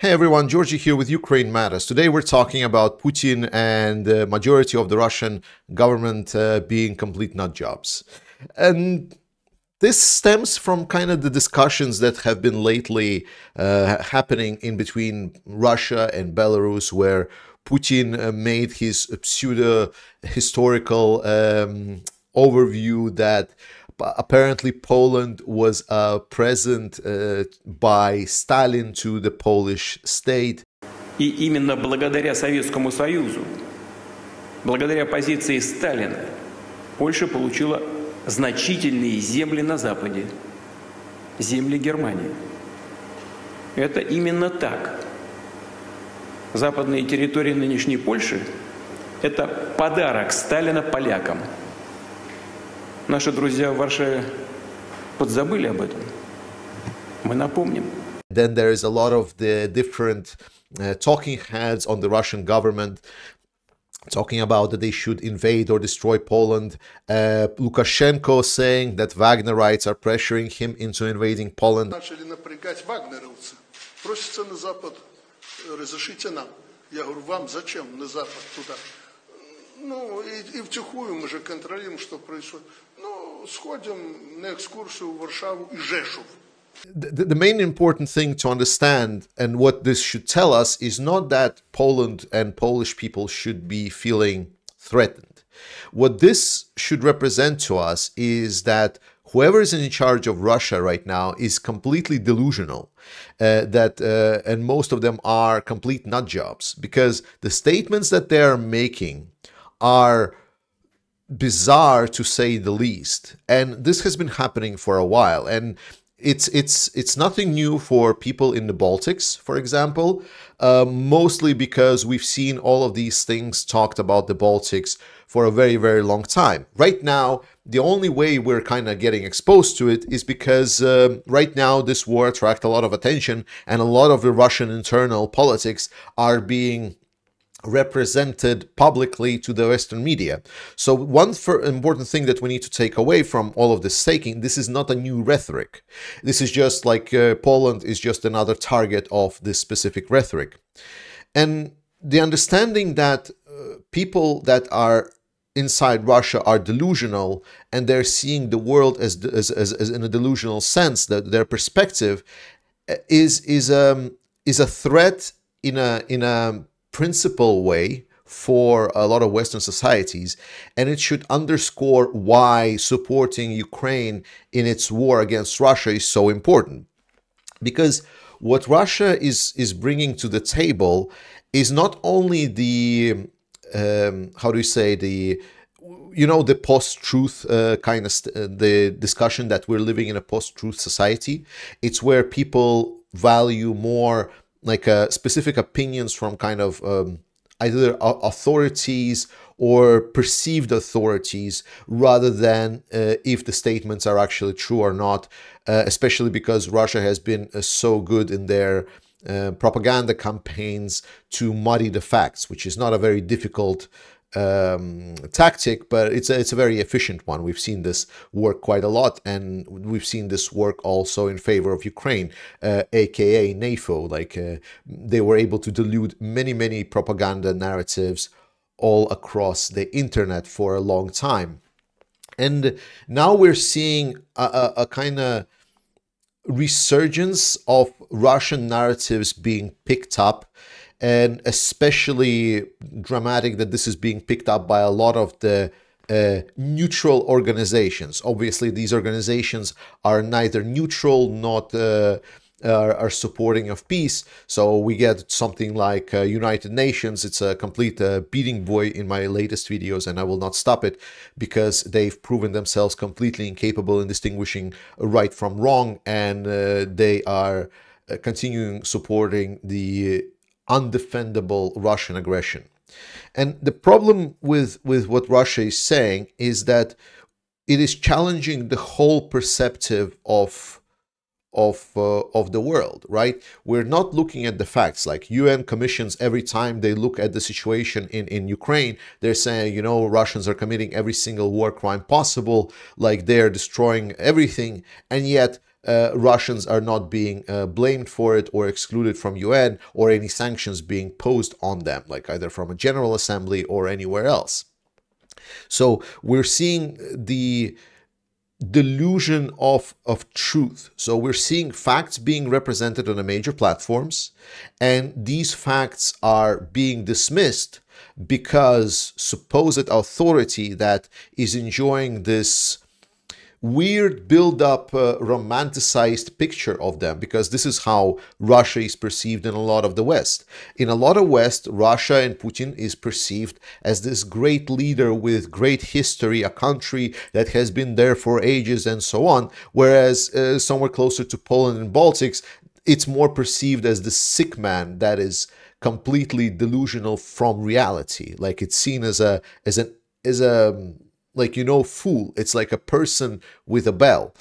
Hey everyone, Georgie here with Ukraine Matters. Today we're talking about Putin and the majority of the Russian government being complete nut jobs. And this stems from kind of the discussions that have been lately happening in between Russia and Belarus, where Putin made his pseudo-historical overview that apparently Poland was present by Stalin to the Polish state. И именно благодаря Советскому Союзу, благодаря позиции Сталина, Польша получила значительные земли на Западе, земли Германии. Это именно так. Западные территории нынешней Польши – это подарок Сталина полякам. Наши друзья в Варшаве подзабыли об этом. Мы напомним. Then there is a lot of the different talking heads on the Russian government talking about that they should invade or destroy Poland. Lukashenko saying that Wagnerites are pressuring him into invading Poland. Начали напрягать вагнеровцы. Просятся на Запад, разрешите нам. Я говорю, вам зачем на Запад туда? Ну, и втихую мы же контролируем, что происходит. Ну, сходим на экскурсию в Варшаву и Жешув. The main important thing to understand, and what this should tell us, is not that Poland and Polish people should be feeling threatened. What this should represent to us is that whoever is in charge of Russia right now is completely delusional, and most of them are complete nut jobs, because the statements that they are making are bizarre to say the least, and this has been happening for a while. And it's nothing new for people in the Baltics, for example, mostly because we've seen all of these things talked about the Baltics for a very, very long time. Right now, the only way we're kind of getting exposed to it is because right now this war attracts a lot of attention, and a lot of the Russian internal politics are being represented publicly to the Western media. So one important thing that we need to take away from all of this staking, this is not a new rhetoric. This is just like Poland is just another target of this specific rhetoric. And the understanding that people that are inside Russia are delusional, and they're seeing the world as in a delusional sense, that their perspective is a threat in a principal way for a lot of Western societies, and it should underscore why supporting Ukraine in its war against Russia is so important. Because what Russia is bringing to the table is not only the how do you say, the the post-truth kind of the discussion that we're living in a post-truth society. It's where people value more like specific opinions from kind of either authorities or perceived authorities, rather than if the statements are actually true or not, especially because Russia has been so good in their propaganda campaigns to muddy the facts, which is not a very difficult tactic, but it's a very efficient one. We've seen this work quite a lot, and we've seen this work also in favor of Ukraine, aka NATO. Like they were able to dilute many propaganda narratives all across the internet for a long time. And now we're seeing a kind of resurgence of Russian narratives being picked up, and especially dramatic that this is being picked up by a lot of the neutral organizations. Obviously, these organizations are neither neutral, not are supporting of peace. So we get something like United Nations. It's a complete beating boy in my latest videos, and I will not stop it because they've proven themselves completely incapable in distinguishing right from wrong, and they are continuing supporting the undefendable Russian aggression. And the problem with what Russia is saying is that it is challenging the whole perspective of the world, right? We're not looking at the facts. Like UN commissions, every time they look at the situation in Ukraine, they're saying, Russians are committing every single war crime possible, like they're destroying everything. And yet Russians are not being blamed for it or excluded from UN or any sanctions being posed on them, like either from a General Assembly or anywhere else. So we're seeing the delusion of truth. So we're seeing facts being represented on the major platforms, and these facts are being dismissed because supposed authority that is enjoying this weird build-up, romanticized picture of them, because this is how Russia is perceived in a lot of the West. In a lot of West, Russia and Putin is perceived as this great leader with great history, a country that has been there for ages and so on, whereas somewhere closer to Poland and Baltics, it's more perceived as the sick man that is completely delusional from reality. Like it's seen as a like, you know, fool. It's like a person with a bell.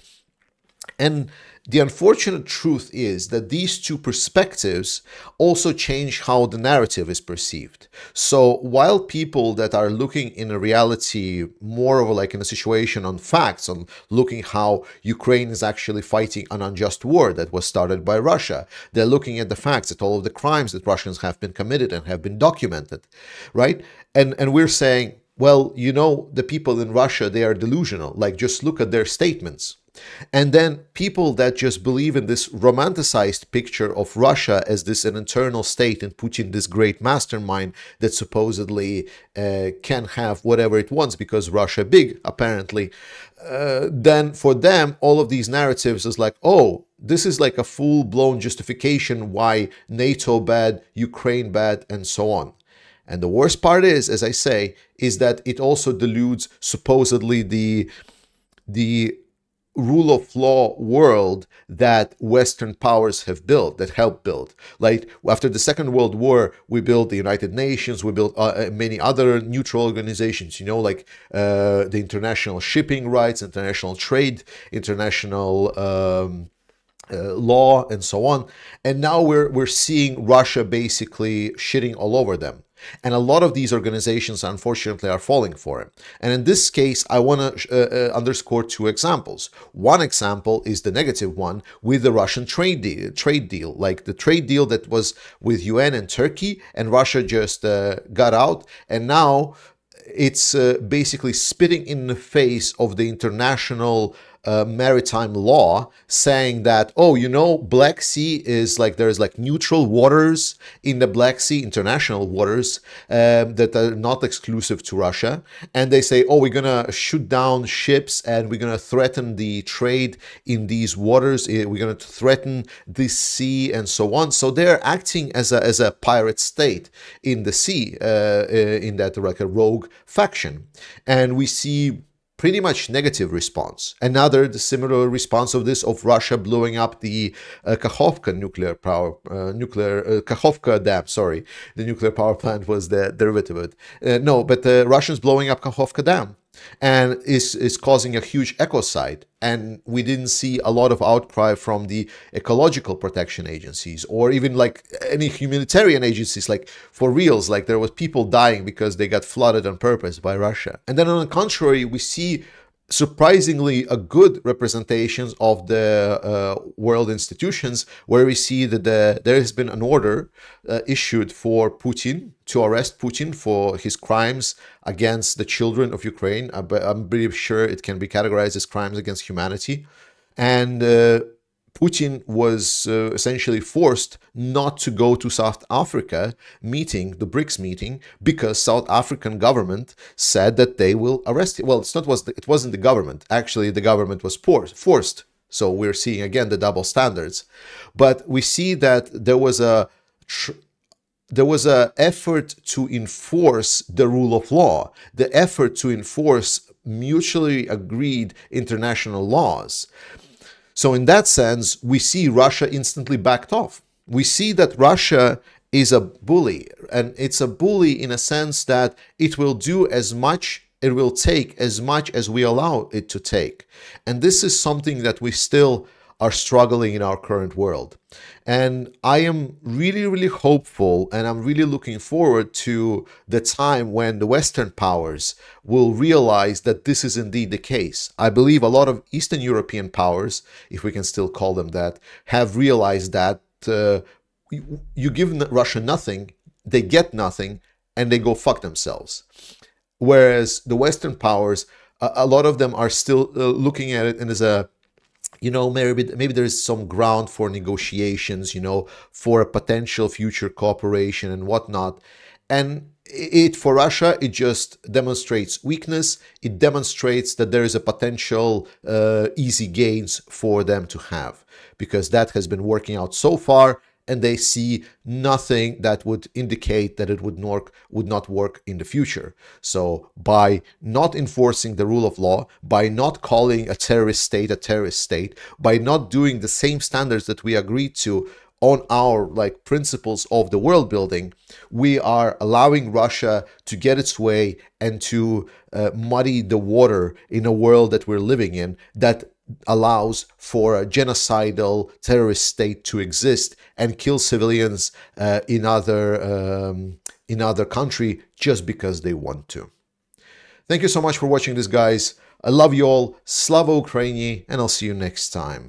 And the unfortunate truth is that these two perspectives also change how the narrative is perceived. So while people that are looking in a reality more of like in a situation on facts, on looking how Ukraine is actually fighting an unjust war that was started by Russia, they're looking at the facts, at all of the crimes that Russians have been committed and have been documented, right? And we're saying, well, you know, the people in Russia, they are delusional. Like, just look at their statements. And then people that just believe in this romanticized picture of Russia as this an internal state and Putin this great mastermind that supposedly can have whatever it wants because Russia big, apparently, then for them, all of these narratives is like, oh, this is like a full-blown justification why NATO bad, Ukraine bad, and so on. And the worst part is, as I say, is that it also deludes supposedly the rule of law world that Western powers have built, that helped build. Like after the Second World War, we built the United Nations, we built many other neutral organizations, you know, like the international shipping rights, international trade, international law, and so on. And now we're seeing Russia basically shitting all over them. And a lot of these organizations, unfortunately, are falling for it. And in this case, I want to underscore two examples. One example is the negative one with the Russian trade deal, like the trade deal that was with UN and Turkey, and Russia just got out. And now it's basically spitting in the face of the international maritime law, saying that, oh, you know, Black Sea is like, there's like neutral waters in the Black Sea, international waters that are not exclusive to Russia. And they say, oh, we're going to shoot down ships and we're going to threaten the trade in these waters. We're going to threaten this sea and so on. So they're acting as a pirate state in the sea, in that like a rogue faction. And we see pretty much negative response. Another the similar response of this of Russia blowing up the Kakhovka Kakhovka dam. Sorry, the nuclear power plant was the derivative of it. No, but the Russians blowing up Kakhovka dam, and is causing a huge ecocide. And we didn't see a lot of outcry from the ecological protection agencies or even like any humanitarian agencies, like for reals, like there was people dying because they got flooded on purpose by Russia. And then on the contrary, we see surprisingly a good representations of the world institutions, where we see that there has been an order issued for Putin, to arrest Putin for his crimes against the children of Ukraine. I'm pretty sure it can be categorized as crimes against humanity. And Putin was essentially forced not to go to South Africa meeting, the BRICS meeting, because South African government said that they will arrest him. Well, it wasn't the government. Actually, the government was forced. So we're seeing again the double standards. But we see that there was a effort to enforce the rule of law, the effort to enforce mutually agreed international laws. So in that sense, we see Russia instantly backed off. We see that Russia is a bully, and it's a bully in a sense that it will do as much, it will take as much as we allow it to take. And this is something that we still are struggling in our current world. And I am really, really hopeful, and I'm really looking forward to the time when the Western powers will realize that this is indeed the case. I believe a lot of Eastern European powers, if we can still call them that, have realized that you give Russia nothing, they get nothing, and they go fuck themselves. Whereas the Western powers, a lot of them are still looking at it and as a, maybe there is some ground for negotiations, for a potential future cooperation and whatnot. And for Russia, it just demonstrates weakness. It demonstrates that there is a potential easy gains for them to have, because that has been working out so far, and they see nothing that would indicate that it would not work in the future. So by not enforcing the rule of law, by not calling a terrorist state, by not doing the same standards that we agreed to on our principles of the world building, we are allowing Russia to get its way and to muddy the water in a world that we're living in that allows for a genocidal terrorist state to exist and kill civilians in other country just because they want to. Thank you so much for watching this, guys. I love you all. Slava Ukraini, and I'll see you next time.